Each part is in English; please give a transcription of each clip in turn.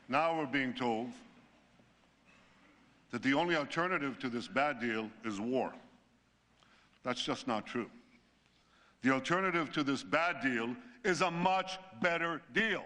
Now we're being told that the only alternative to this bad deal is war. That's just not true. The alternative to this bad deal is a much better deal.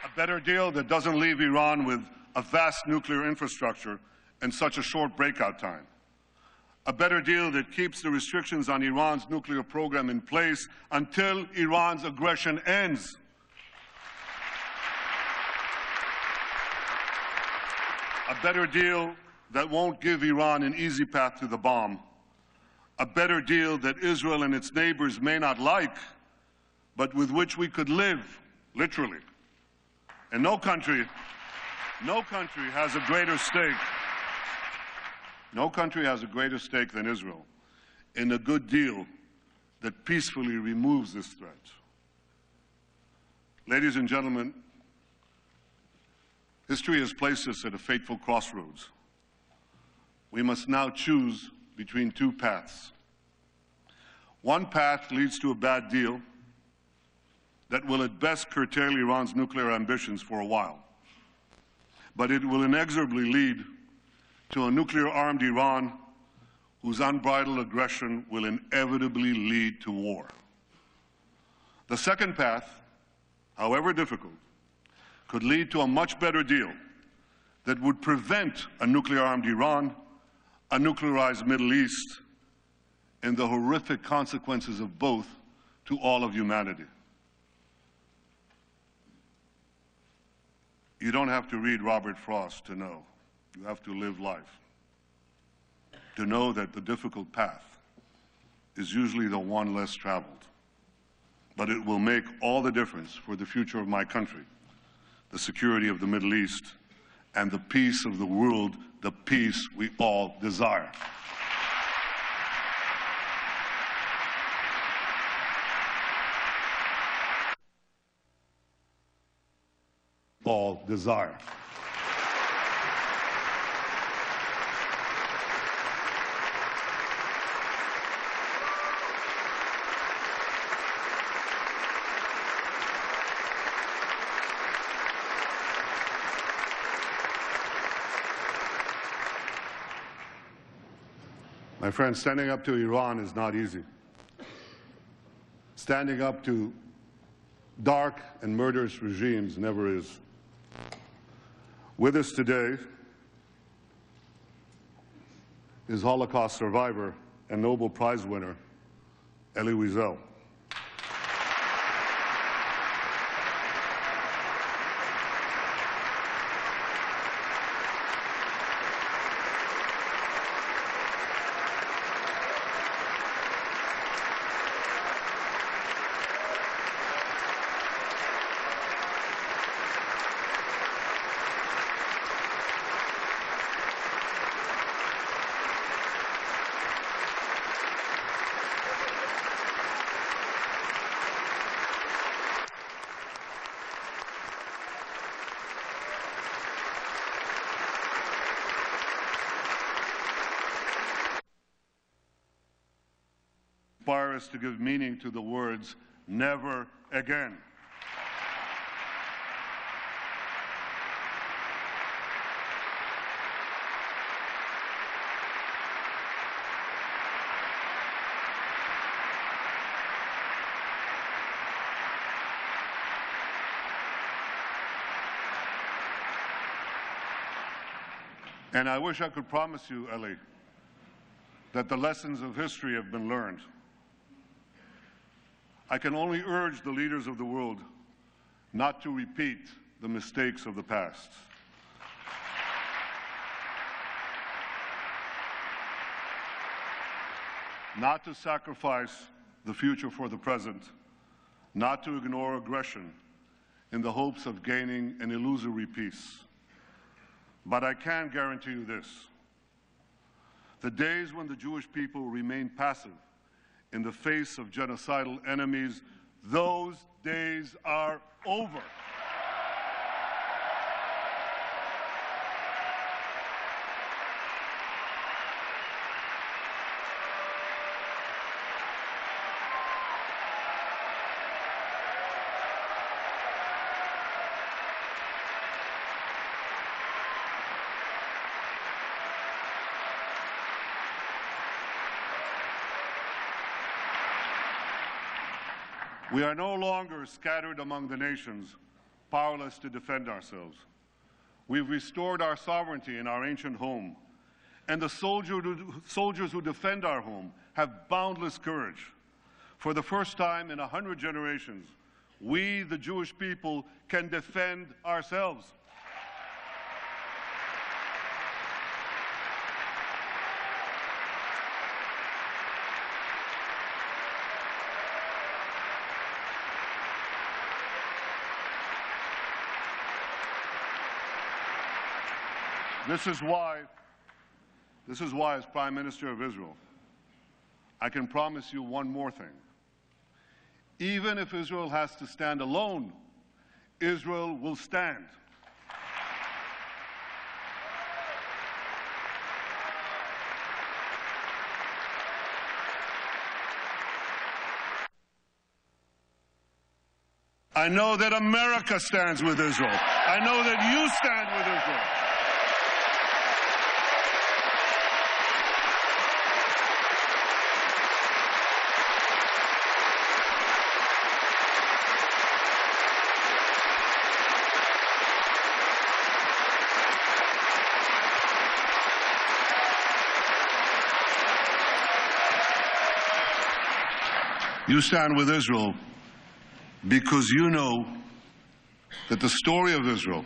A better deal that doesn't leave Iran with a vast nuclear infrastructure and such a short breakout time. A better deal that keeps the restrictions on Iran's nuclear program in place until Iran's aggression ends. A better deal that won't give Iran an easy path to the bomb. A better deal that Israel and its neighbors may not like, but with which we could live, literally. And no country has a greater stake. No country has a greater stake than Israel in a good deal that peacefully removes this threat. Ladies and gentlemen, history has placed us at a fateful crossroads. We must now choose between two paths. One path leads to a bad deal that will at best curtail Iran's nuclear ambitions for a while, but it will inexorably lead to a nuclear-armed Iran whose unbridled aggression will inevitably lead to war. The second path, however difficult, could lead to a much better deal that would prevent a nuclear-armed Iran, a nuclearized Middle East, and the horrific consequences of both to all of humanity. You don't have to read Robert Frost to know. You have to live life to know that the difficult path is usually the one less traveled. But it will make all the difference for the future of my country, the security of the Middle East, and the peace of the world, the peace we all desire. All desire. My friends, standing up to Iran is not easy. Standing up to dark and murderous regimes never is. With us today is Holocaust survivor and Nobel Prize winner Elie Wiesel. Inspire us to give meaning to the words, never again. And I wish I could promise you, Elie, that the lessons of history have been learned. I can only urge the leaders of the world not to repeat the mistakes of the past. Not to sacrifice the future for the present, not to ignore aggression in the hopes of gaining an illusory peace. But I can guarantee you this: the days when the Jewish people remain passive in the face of genocidal enemies, Those days are over. We are no longer scattered among the nations, powerless to defend ourselves. We've restored our sovereignty in our ancient home, and the soldiers who defend our home have boundless courage. For the first time in 100 generations, we, the Jewish people, can defend ourselves. This is why, as Prime Minister of Israel, I can promise you one more thing. Even if Israel has to stand alone, Israel will stand. I know that America stands with Israel. I know that you stand with Israel. You stand with Israel because you know that the story of Israel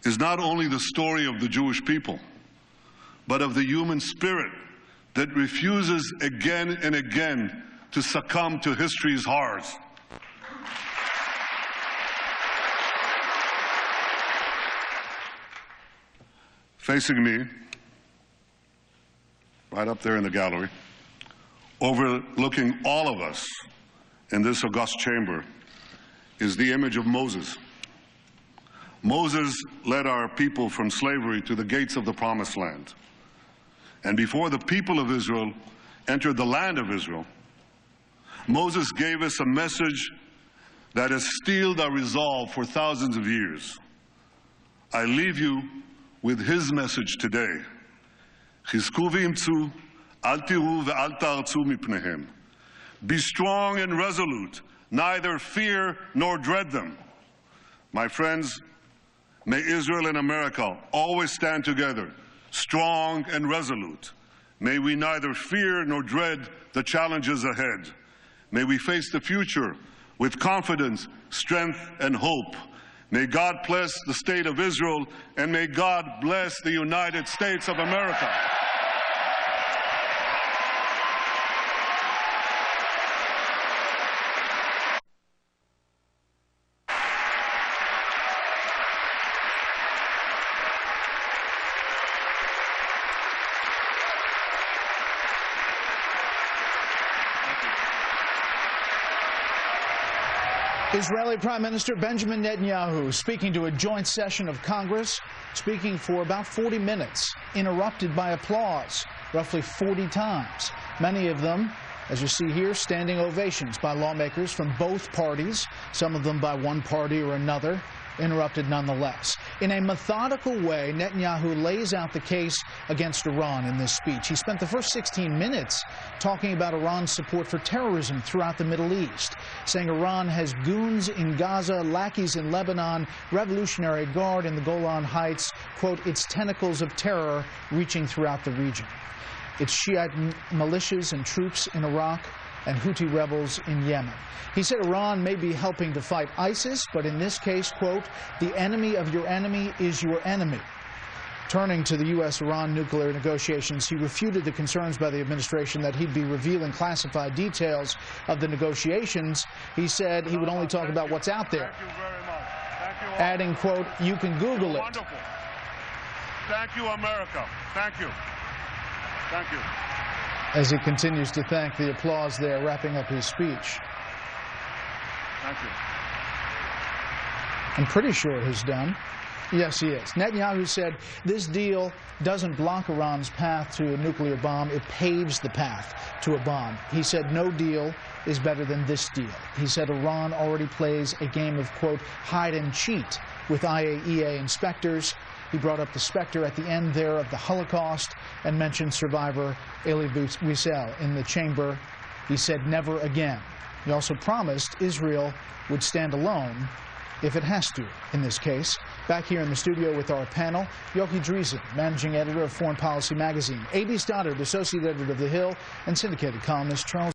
is not only the story of the Jewish people, but of the human spirit that refuses again and again to succumb to history's horrors. Facing me, right up there in the gallery, overlooking all of us in this august chamber, is the image of Moses. Moses led our people from slavery to the gates of the Promised Land. And before the people of Israel entered the land of Israel, Moses gave us a message that has steeled our resolve for thousands of years. I leave you with his message today. Chizku v'imtzu, al tiru ve'al ta'artzu mipnehem. Be strong and resolute, neither fear nor dread them. My friends, may Israel and America always stand together, strong and resolute. May we neither fear nor dread the challenges ahead. May we face the future with confidence, strength, and hope. May God bless the state of Israel, and may God bless the United States of America. Israeli Prime Minister Benjamin Netanyahu speaking to a joint session of Congress, speaking for about 40 minutes, interrupted by applause, roughly 40 times. Many of them, as you see here, standing ovations by lawmakers from both parties, some of them by one party or another, interrupted nonetheless. In a methodical way, Netanyahu lays out the case against Iran in this speech. He spent the first 16 minutes talking about Iran's support for terrorism throughout the Middle East, saying Iran has goons in Gaza, lackeys in Lebanon, Revolutionary Guard in the Golan Heights, quote, its tentacles of terror reaching throughout the region. Its Shiite militias and troops in Iraq, and Houthi rebels in Yemen. He said Iran may be helping to fight ISIS, but in this case, quote, the enemy of your enemy is your enemy. Turning to the U.S.-Iran nuclear negotiations, he refuted the concerns by the administration that he'd be revealing classified details of the negotiations. He said he would only talk about what's out there. Thank you very much. Thank you all. Adding, quote, you can Google it. Wonderful. Thank you, America. Thank you. Thank you. As he continues to thank the applause there, wrapping up his speech. Thank you. I'm pretty sure he's done. Yes, he is. Netanyahu said this deal doesn't block Iran's path to a nuclear bomb. It paves the path to a bomb. He said no deal is better than this deal. He said Iran already plays a game of, quote, hide and cheat with IAEA inspectors. He brought up the specter at the end there of the Holocaust and mentioned survivor Elie Wiesel in the chamber. He said never again. He also promised Israel would stand alone if it has to in this case. Back here in the studio with our panel, Yochi Dreesen, managing editor of Foreign Policy magazine, A.B. Stoddard, associate editor of The Hill, and syndicated columnist Charles